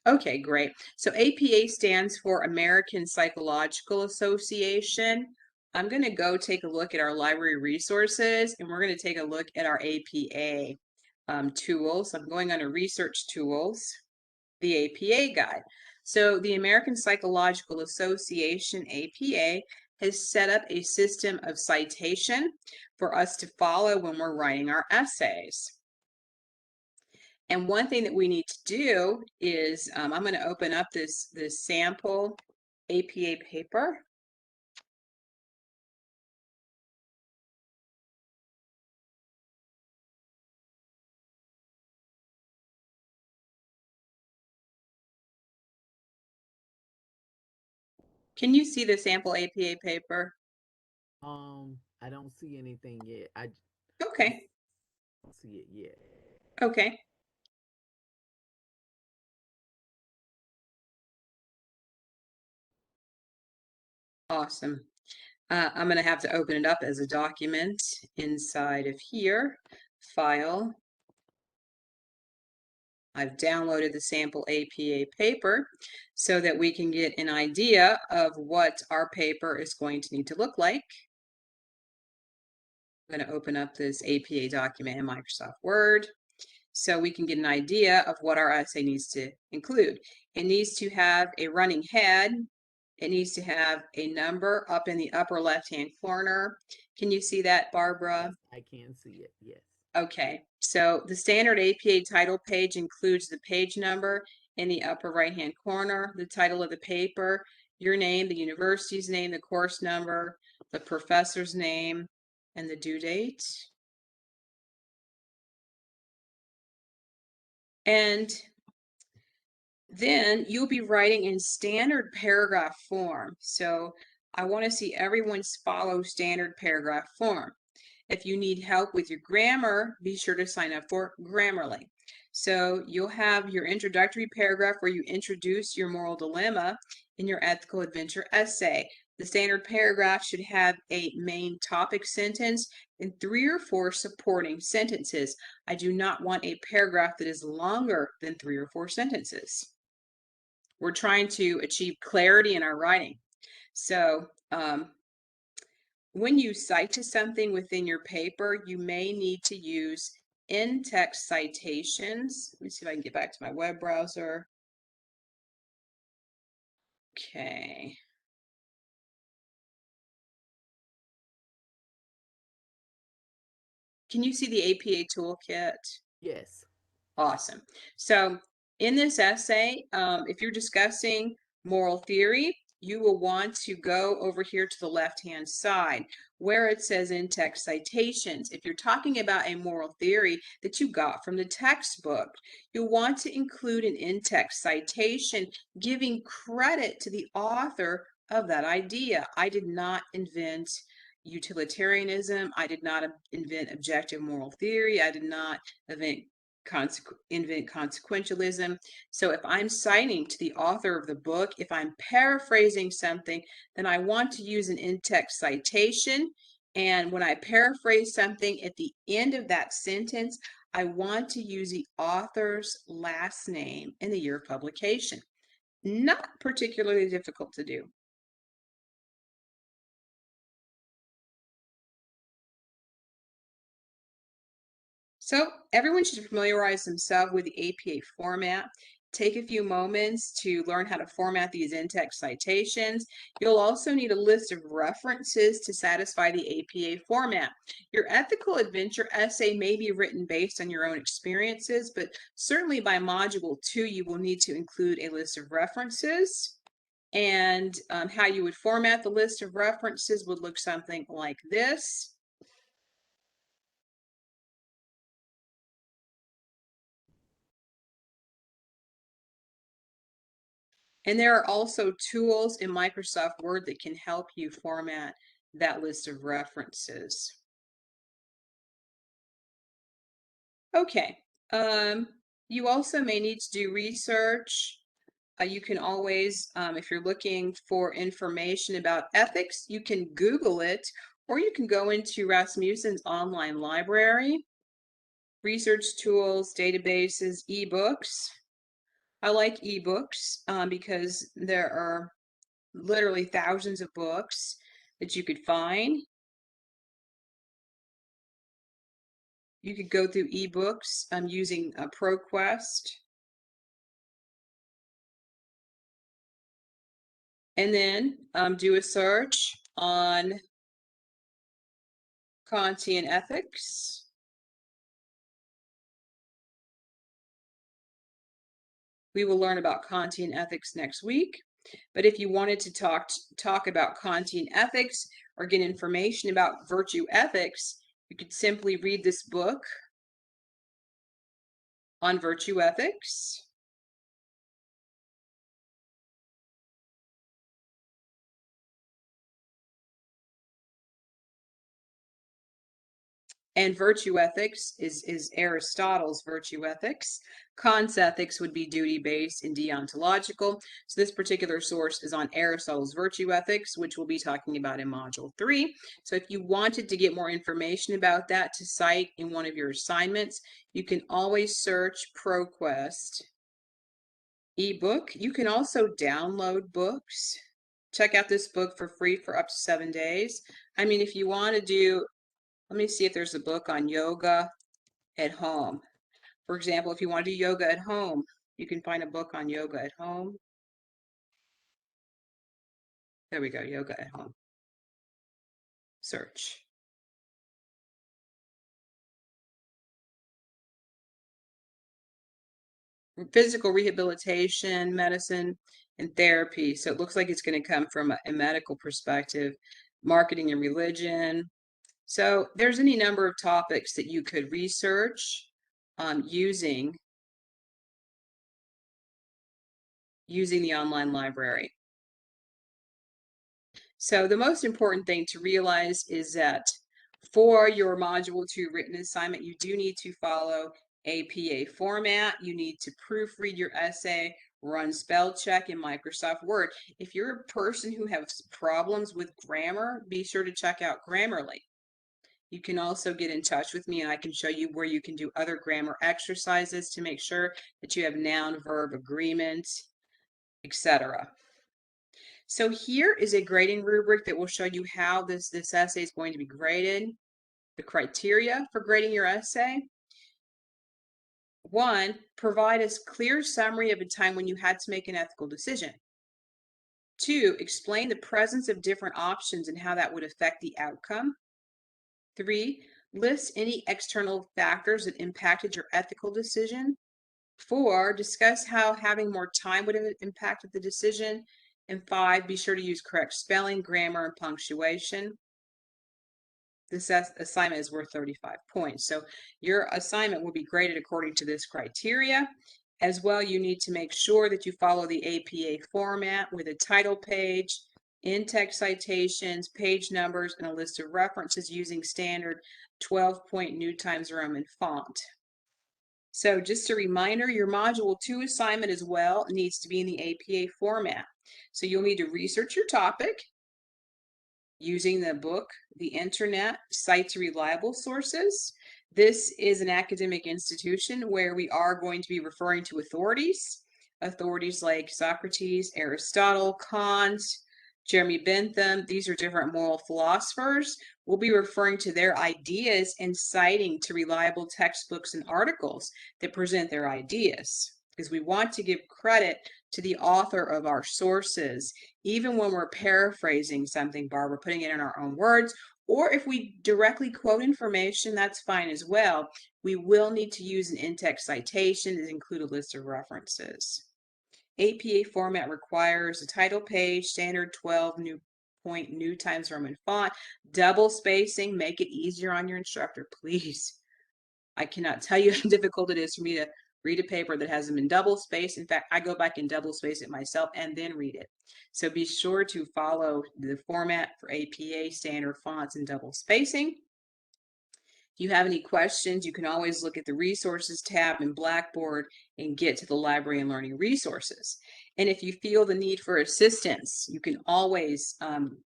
Okay, great. So APA stands for American Psychological Association. I'm going to go take a look at our library resources and we're going to take a look at our APA tools. I'm going under Research Tools, the APA guide. So the American Psychological Association, APA, has set up a system of citation for us to follow when we're writing our essays. And one thing that we need to do is, I'm going to open up this sample APA paper. Can you see the sample APA paper? I don't see anything yet. I just Okay, don't see it yet. okay, awesome. I'm going to have to open it up as a document inside of here. File. I've downloaded the sample APA paper so that we can get an idea of what our paper is going to need to look like. I'm going to open up this APA document in Microsoft Word so we can get an idea of what our essay needs to include. It needs to have a running head. It needs to have a number up in the upper left-hand corner. Can you see that, Barbara? Yes, I can see it. Yes. Okay, so the standard APA title page includes the page number in the upper right-hand corner, the title of the paper, your name, the university's name, the course number, the professor's name, and the due date. And then you'll be writing in standard paragraph form. So I want to see everyone follow standard paragraph form. If you need help with your grammar, be sure to sign up for Grammarly. So you'll have your introductory paragraph where you introduce your moral dilemma in your ethical adventure essay. The standard paragraph should have a main topic sentence and 3 or 4 supporting sentences. I do not want a paragraph that is longer than 3 or 4 sentences. We're trying to achieve clarity in our writing. So when you cite to something within your paper, you may need to use in-text citations. Let me see if I can get back to my web browser. Okay. Can you see the APA toolkit? Yes. Awesome. So in this essay, if you're discussing moral theory, you will want to go over here to the left-hand side where it says in-text citations. If you're talking about a moral theory that you got from the textbook, you'll want to include an in-text citation giving credit to the author of that idea. I did not invent utilitarianism. I did not invent objective moral theory. I did not invent consequentialism. So if I'm citing to the author of the book, if I'm paraphrasing something, then I want to use an in-text citation. And when I paraphrase something at the end of that sentence, I want to use the author's last name and the year of publication. Not particularly difficult to do. So everyone should familiarize themselves with the APA format. Take a few moments to learn how to format these in-text citations. You'll also need a list of references to satisfy the APA format. Your ethical adventure essay may be written based on your own experiences, but certainly by Module 2, you will need to include a list of references. And how you would format the list of references would look something like this. And there are also tools in Microsoft Word that can help you format that list of references. Okay, you also may need to do research. You can always, if you're looking for information about ethics, you can Google it, or you can go into Rasmussen's online library, research tools, databases, ebooks. I like ebooks because there are literally thousands of books that you could find. You could go through ebooks using ProQuest. And then do a search on Kantian ethics. We will learn about Kantian ethics next week. But if you wanted to talk about Kantian ethics or get information about virtue ethics, you could simply read this book on virtue ethics. And virtue ethics is Aristotle's virtue ethics. Kant's ethics would be duty-based and deontological. So this particular source is on Aristotle's virtue ethics, which we'll be talking about in Module 3. So if you wanted to get more information about that to cite in one of your assignments, you can always search ProQuest ebook. You can also download books. Check out this book for free for up to 7 days. I mean, if you want to do, let me see if there's a book on yoga at home. For example, if you want to do yoga at home, you can find a book on yoga at home. There we go, yoga at home. Search. Physical rehabilitation, medicine, and therapy. So it looks like it's going to come from a medical perspective, marketing and religion. So there's any number of topics that you could research using the online library. So the most important thing to realize is that for your Module 2 written assignment, you do need to follow APA format. You need to proofread your essay, run spell check in Microsoft Word. If you're a person who has problems with grammar, be sure to check out Grammarly. You can also get in touch with me and I can show you where you can do other grammar exercises to make sure that you have noun, verb, agreement, etc. So here is a grading rubric that will show you how this essay is going to be graded, the criteria for grading your essay. 1, provide a clear summary of a time when you had to make an ethical decision. 2, explain the presence of different options and how that would affect the outcome. 3, list any external factors that impacted your ethical decision. 4, discuss how having more time would have impacted the decision. And 5, be sure to use correct spelling, grammar, and punctuation. This assignment is worth 35 points. So your assignment will be graded according to this criteria. As well, you need to make sure that you follow the APA format with a title page, in-text citations, page numbers, and a list of references using standard 12-point New Times Roman font. So just a reminder, your Module 2 assignment as well needs to be in the APA format. So you'll need to research your topic using the book, the internet, cite reliable sources. This is an academic institution where we are going to be referring to authorities like Socrates, Aristotle, Kant, Jeremy Bentham. These are different moral philosophers. We'll be referring to their ideas and citing to reliable textbooks and articles that present their ideas, because we want to give credit to the author of our sources, even when we're paraphrasing something, Barbara, putting it in our own words, or if we directly quote information, that's fine as well. We will need to use an in-text citation and include a list of references. APA format requires a title page, standard 12-point New Times Roman font, double spacing. Make it easier on your instructor, please. I cannot tell you how difficult it is for me to read a paper that has them in double space. In fact, I go back and double space it myself and then read it. So be sure to follow the format for APA, standard fonts, and double spacing. If you have any questions, you can always look at the resources tab in Blackboard and get to the library and learning resources. And if you feel the need for assistance, you can always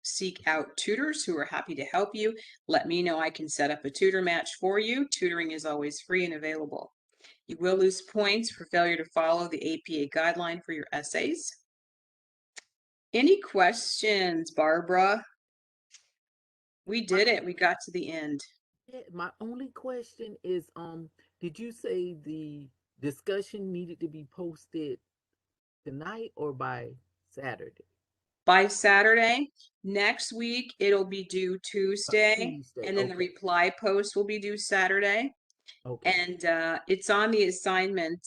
seek out tutors who are happy to help you. Let me know. I can set up a tutor match for you. Tutoring is always free and available. You will lose points for failure to follow the APA guideline for your essays. Any questions, Barbara? We My, did it. We got to the end. my only question is, did you say the discussion needed to be posted tonight or by Saturday? By Saturday. Next week, it'll be due Tuesday, Tuesday. and then the Okay. reply post will be due Saturday. Okay. And it's on the assignment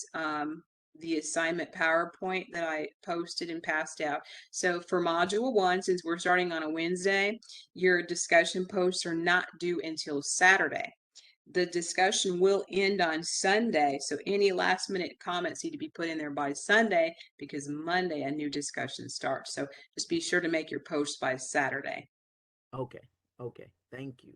PowerPoint that I posted and passed out. So for Module 1, since we're starting on a Wednesday, your discussion posts are not due until Saturday. The discussion will end on Sunday, so any last minute comments need to be put in there by Sunday, because Monday a new discussion starts. So just be sure to make your post by Saturday. Okay. Okay. Thank you.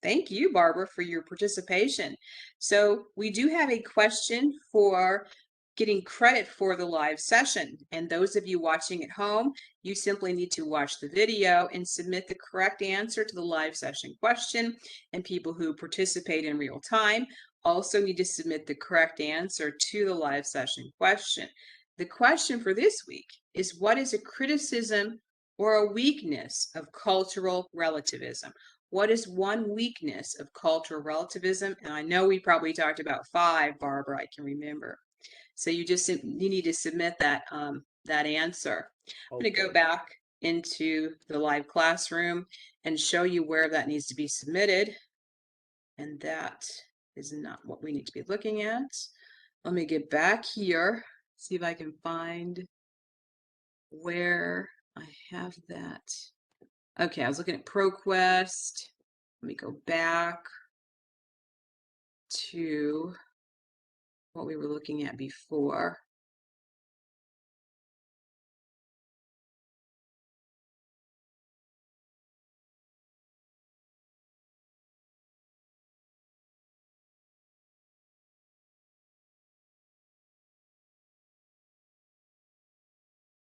Thank you, Barbara, for your participation. So we do have a question for getting credit for the live session. And those of you watching at home, you simply need to watch the video and submit the correct answer to the live session question. And people who participate in real time also need to submit the correct answer to the live session question. The question for this week is, what is a criticism or a weakness of cultural relativism? What is one weakness of cultural relativism? And I know we probably talked about 5, Barbara, I can remember. So you need to submit that that answer. I'm going to go Okay. back into the live classroom and show you where that needs to be submitted. And that is not what we need to be looking at. Let me get back here, see if I can find where I have that. Okay, I was looking at ProQuest. Let me go back to what we were looking at before.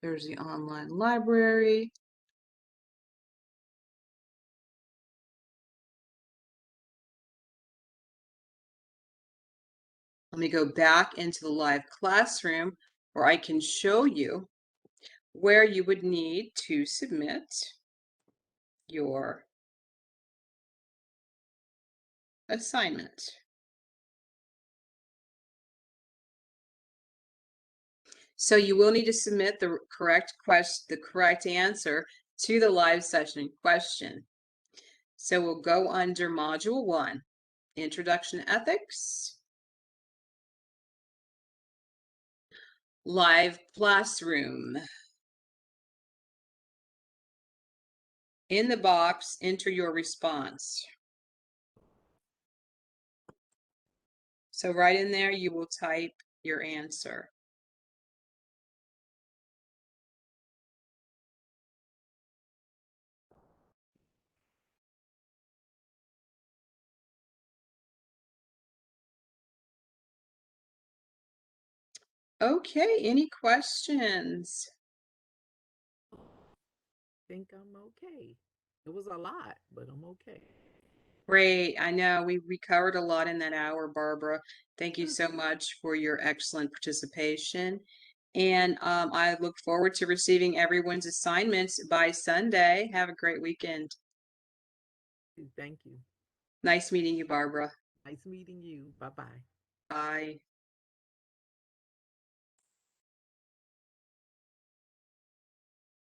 There's the online library. Let me go back into the live classroom where I can show you where you would need to submit your assignment. So you will need to submit the correct answer to the live session question. So we'll go under Module 1, Introduction to Ethics, Live Classroom. In the box, enter your response. So right in there, you will type your answer. Okay, any questions? Think I'm okay. It was a lot, but I'm okay. Great. I know we covered a lot in that hour, Barbara. Thank you so much for your excellent participation. And I look forward to receiving everyone's assignments by Sunday. Have a great weekend. Thank you. Nice meeting you, Barbara. Nice meeting you. Bye bye. Bye.